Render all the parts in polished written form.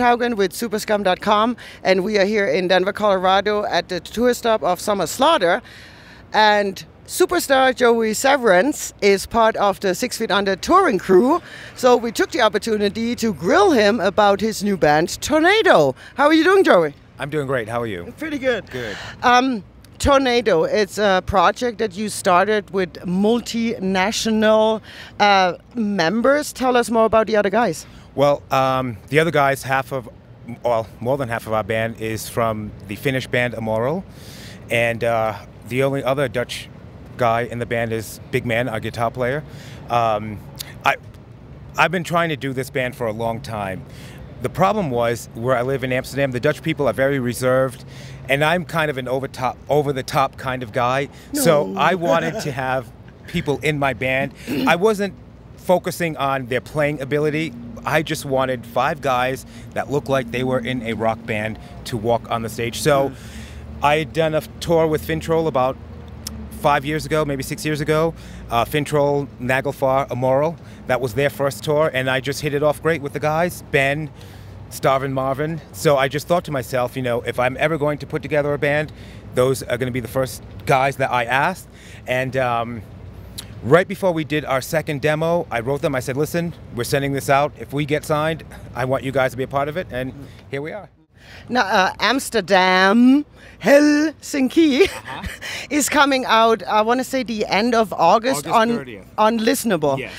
Kate Haugen with Superscum.com, and we are here in Denver, Colorado at the tour stop of Summer Slaughter. And superstar Joey Severance is part of the 6 Feet Under touring crew, so we took the opportunity to grill him about his new band, Tornado. How are you doing, Joey? I'm doing great. How are you? Pretty good. Good. Tornado, it's a project that you started with multinational members. Tell us more about the other guys. Well, the other guys, more than half of our band is from the Finnish band Amoral, and the only other Dutch guy in the band is Big Man, our guitar player. I've been trying to do this band for a long time. The problem was, where I live in Amsterdam, the Dutch people are very reserved, and I'm kind of an over-the-top kind of guy. No. So I wanted to have people in my band. I wasn't focusing on their playing ability. I just wanted 5 guys that looked like they were in a rock band to walk on the stage. So I had done a tour with Fintroll about 5 years ago, maybe 6 years ago. Fintroll, Nagelfar, Amoral. That was their first tour, and I just hit it off great with the guys, Ben, Starvin Marvin. So I just thought to myself, you know, if I'm ever going to put together a band, those are going to be the first guys that I asked. And right before we did our second demo, I wrote them, I said, listen, we're sending this out. If we get signed, I want you guys to be a part of it, and here we are. Now, Amsterdam, Helsinki is coming out, I want to say the end of August on 30th. On Listenable. Yes.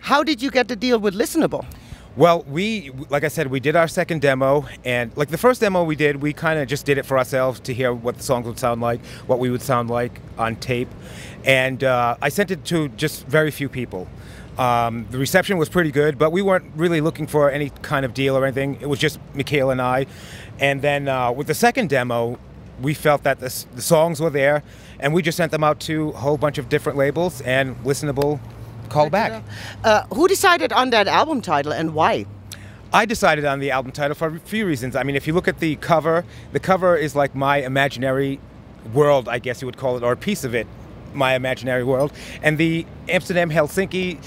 How did you get the deal with Listenable? Well, like I said, we did our second demo, and like the first demo we did, we kind of just did it for ourselves to hear what the songs would sound like, what we would sound like on tape. And I sent it to just very few people. The reception was pretty good, but we weren't really looking for any kind of deal or anything. It was just Mikhail and I. And then with the second demo, we felt that the songs were there, and we just sent them out to a whole bunch of different labels, and Listenable called back. Who decided on that album title, and why? I decided on the album title for a few reasons. I mean, if you look at the cover is like my imaginary world, I guess you would call it, or a piece of it, my imaginary world. And the Amsterdam Helsinki,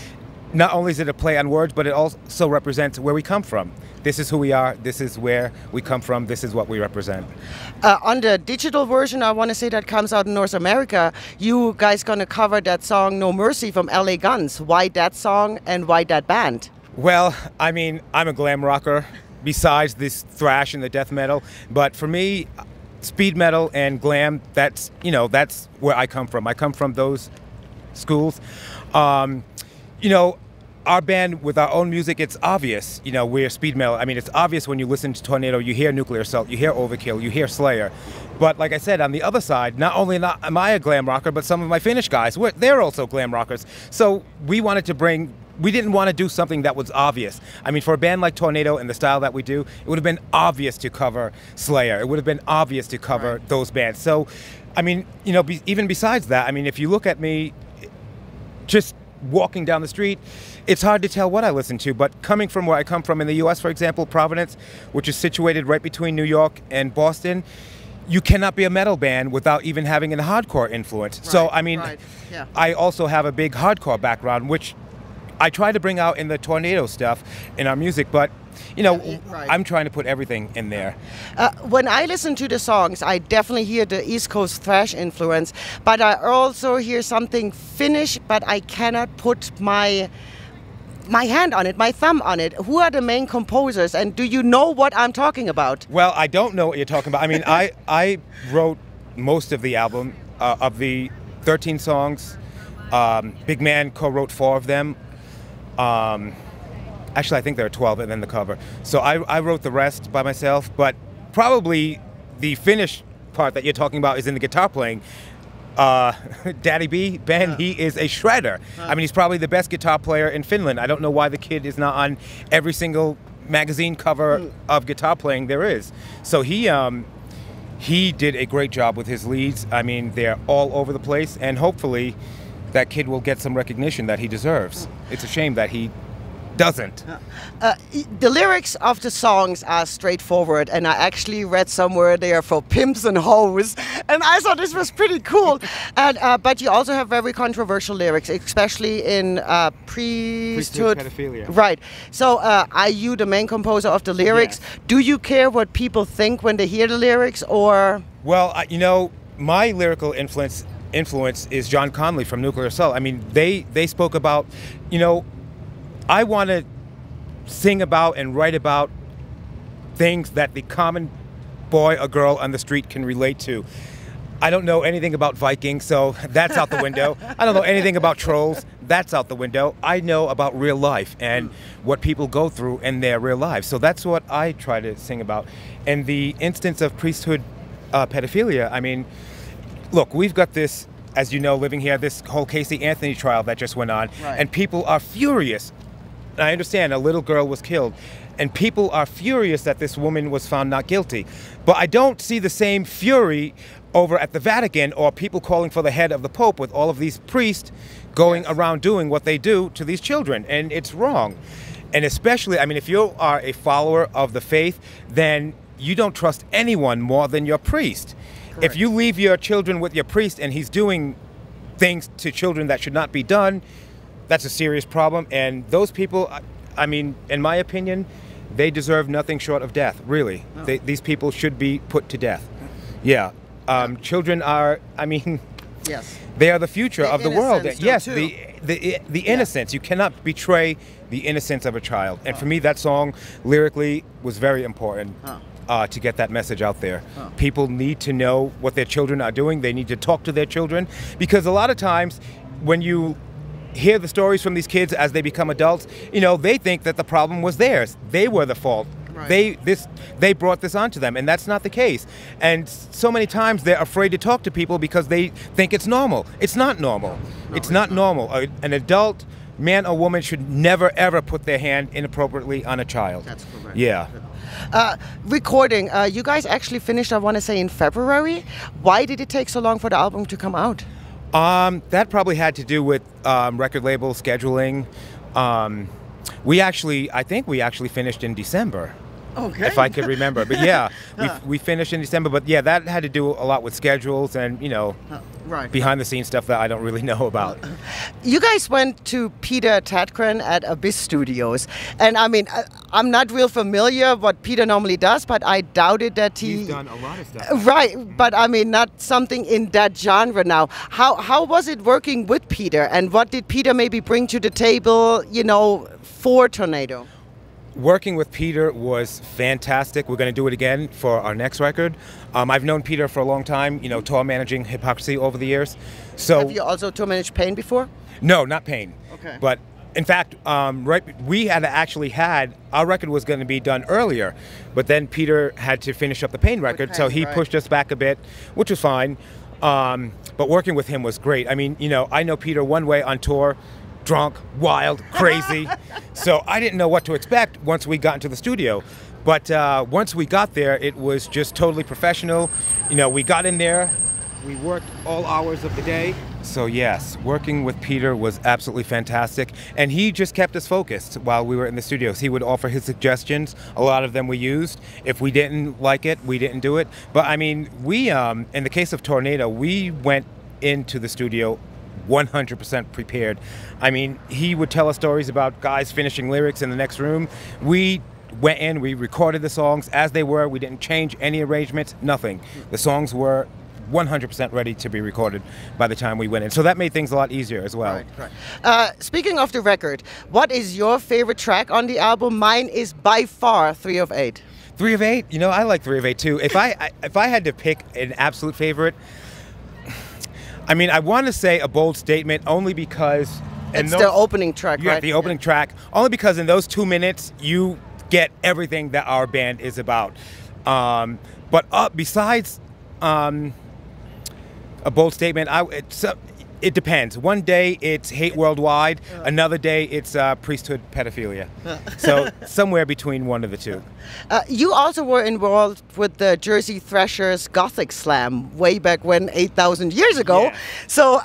not only is it a play on words, but it also represents where we come from. This is who we are, this is where we come from, this is what we represent. On the digital version, I want to say that comes out in North America, you guys gonna cover that song No Mercy from LA Guns. Why that song and why that band? Well, I mean, I'm a glam rocker besides this thrash and the death metal, but for me, speed metal and glam, that's where I come from. I come from those schools. You know, our band, with our own music, it's obvious, you know, we're speed metal. I mean, it's obvious when you listen to Tornado, you hear Nuclear Assault, you hear Overkill, you hear Slayer. But like I said, on the other side, not only am I a glam rocker, but some of my Finnish guys, they're also glam rockers. So we didn't want to do something that was obvious. I mean, for a band like Tornado and the style that we do, it would have been obvious to cover Slayer. It would have been obvious to cover those bands. So, I mean, you know, even besides that, I mean, if you look at me, just walking down the street, it's hard to tell what I listen to, but coming from where I come from in the U.S., for example, Providence, which is situated right between New York and Boston, you cannot be a metal band without even having a hardcore influence. Right, so, I mean, yeah. I also have a big hardcore background, which I try to bring out in the Tornado stuff in our music, but you know, I'm trying to put everything in there. When I listen to the songs, I definitely hear the East Coast thrash influence, but I also hear something Finnish, but I cannot put my hand on it, my thumb on it. Who are the main composers, and do you know what I'm talking about? Well, I don't know what you're talking about. I mean, I wrote most of the album, of the 13 songs. Big Man co-wrote 4 of them. Actually, I think there are 12 and then the cover. So I wrote the rest by myself, but probably the Finnish part that you're talking about is in the guitar playing. Daddy B, Ben, he is a shredder. I mean, he's probably the best guitar player in Finland. I don't know why the kid is not on every single magazine cover of guitar playing there is. So he did a great job with his leads. I mean, they're all over the place, and hopefully that kid will get some recognition that he deserves. It's a shame that he doesn't. The lyrics of the songs are straightforward, and I actually read somewhere they are for pimps and hoes, and I thought this was pretty cool. And but you also have very controversial lyrics, especially in priesthood pedophilia. Right. So are you the main composer of the lyrics? Yes. Do you care what people think when they hear the lyrics, or? Well, you know, my lyrical influence is John Conley from Nuclear Assault. I mean, they spoke about, you know, I want to sing about and write about things that the common boy or girl on the street can relate to. I don't know anything about Vikings, so that's out the window. I don't know anything about trolls. That's out the window. I know about real life and what people go through in their real lives. So that's what I try to sing about. And the instance of priesthood pedophilia, I mean, look, we've got this, as you know, living here, this whole Casey Anthony trial that just went on, right. And people are furious. I understand a little girl was killed, and people are furious that this woman was found not guilty. But I don't see the same fury over at the Vatican or people calling for the head of the Pope with all of these priests going around doing what they do to these children, and it's wrong. And especially, I mean, if you are a follower of the faith, then you don't trust anyone more than your priest. Correct. If you leave your children with your priest and he's doing things to children that should not be done, that's a serious problem. And those people, I mean, in my opinion, they deserve nothing short of death, really. Oh. These people should be put to death. Yeah. Children are, I mean, yes, they are the future of the world. Yes, too. the innocence. You cannot betray the innocence of a child. And for me, that song lyrically was very important. To get that message out there. People need to know what their children are doing. They need to talk to their children, because a lot of times when you hear the stories from these kids as they become adults, you know, they think that the problem was theirs. They were the fault. Right. They brought this onto them, and that's not the case. And so many times they're afraid to talk to people because they think it's normal. It's not normal. No, it's not normal. An adult man or woman should never ever put their hand inappropriately on a child. That's correct. Yeah. Recording, you guys actually finished, I want to say, in February. Why did it take so long for the album to come out? That probably had to do with record label scheduling. I think we actually finished in December. Okay. If I could remember. But yeah, we finished in December. But yeah, that had to do a lot with schedules and, you know, behind the scenes stuff that I don't really know about. You guys went to Peter Tägtgren at Abyss Studios. And I mean, I'm not real familiar what Peter normally does, but I doubted that he's done a lot of stuff. Right. But I mean, not something in that genre now. How was it working with Peter? And what did Peter maybe bring to the table, you know, for Tornado? Working with Peter was fantastic. We're going to do it again for our next record. I've known Peter for a long time, you know, tour managing Hypocrisy over the years. So have you also tour managed Pain before? No, not Pain. Okay. But in fact, we had actually had, our record was going to be done earlier, but then Peter had to finish up the Pain record, Pain, so he pushed us back a bit, which was fine. But working with him was great. I mean, you know, I know Peter one way on tour, drunk, wild, crazy. So I didn't know what to expect once we got into the studio. But once we got there, it was just totally professional. You know, we got in there, we worked all hours of the day. So yes, working with Peter was absolutely fantastic. And he just kept us focused while we were in the studios. He would offer his suggestions. A lot of them we used. If we didn't like it, we didn't do it. But I mean, we, in the case of Tornado, we went into the studio 100% prepared. I mean, he would tell us stories about guys finishing lyrics in the next room. We went in, we recorded the songs as they were. We didn't change any arrangements, nothing. The songs were 100% ready to be recorded by the time we went in. So that made things a lot easier as well. Right. Speaking of the record, what is your favorite track on the album? Mine is by far 3 of 8. 3 of 8? You know, I like 3 of 8 too. If I had to pick an absolute favorite, I mean, I want to say A Bold Statement only because... It's the opening track, right? Yeah, the opening track. Only because in those 2 minutes, you get everything that our band is about. But besides A Bold Statement, it depends. One day it's Hate Worldwide. Another day it's Priesthood Pedophilia. So somewhere between one of the two. You also were involved with the Jersey Thrashers Gothic Slam way back when, 8,000 years ago. Yeah. So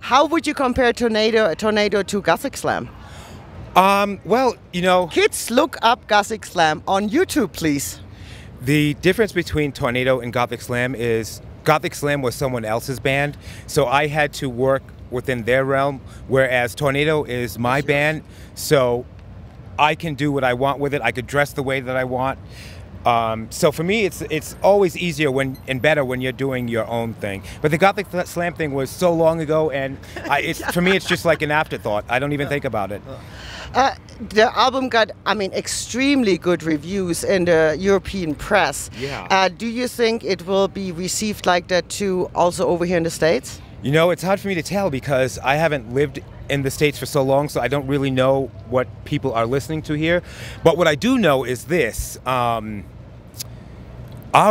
how would you compare Tornado to Gothic Slam? Well, you know, Kids, look up Gothic Slam on YouTube, please. the difference between Tornado and Gothic Slam is Gothic Slam was someone else's band, so I had to work within their realm, whereas Tornado is my band, so I can do what I want with it. I could dress the way that I want. So for me, it's always easier and better when you're doing your own thing. But the Gothic Slam thing was so long ago, and for me, it's just like an afterthought. I don't even think about it. The album got, I mean, extremely good reviews in the European press. Yeah. Do you think it will be received like that too, also over here in the States? You know, it's hard for me to tell because I haven't lived in the States for so long, so I don't really know what people are listening to here. But what I do know is this. Our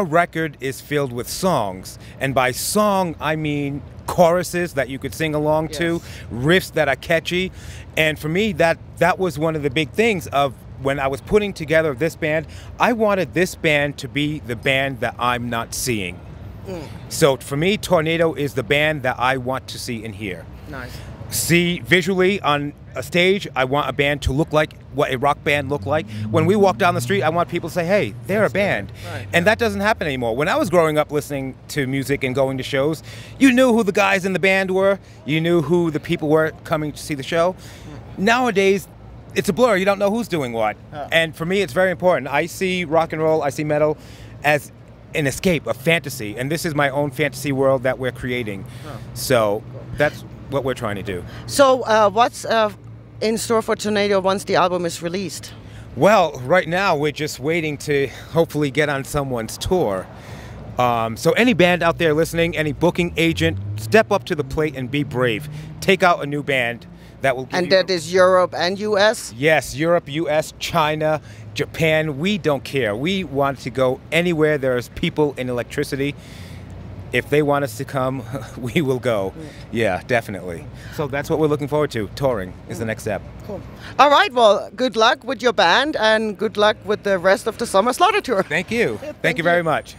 record is filled with songs, and by song I mean choruses that you could sing along to, riffs that are catchy, and for me that was one of the big things of when I was putting together this band. I wanted this band to be the band that I'm not seeing. So for me, Tornado is the band that I want to see and hear. Nice. See visually on a stage, I want a band to look like what a rock band looked like. When we walk down the street, I want people to say, hey, they're a band. Right. And that doesn't happen anymore. When I was growing up listening to music and going to shows, you knew who the guys in the band were. You knew who the people were coming to see the show. Nowadays, it's a blur. You don't know who's doing what. And for me, it's very important. I see rock and roll, I see metal as an escape, a fantasy. And this is my own fantasy world that we're creating. So that's what we're trying to do. So what's in store for Tornado once the album is released? Well, right now we're just waiting to hopefully get on someone's tour. So any band out there listening, any booking agent, step up to the plate and be brave. Take out a new band that will give And you that is Europe and US? Yes, Europe, US, China, Japan. We don't care. We want to go anywhere there's people and electricity. If they want us to come, we will go. Yeah, definitely. So that's what we're looking forward to. Touring is the next step. Cool. All right, well, good luck with your band and good luck with the rest of the Summer Slaughter Tour. Thank you. Thank you very much.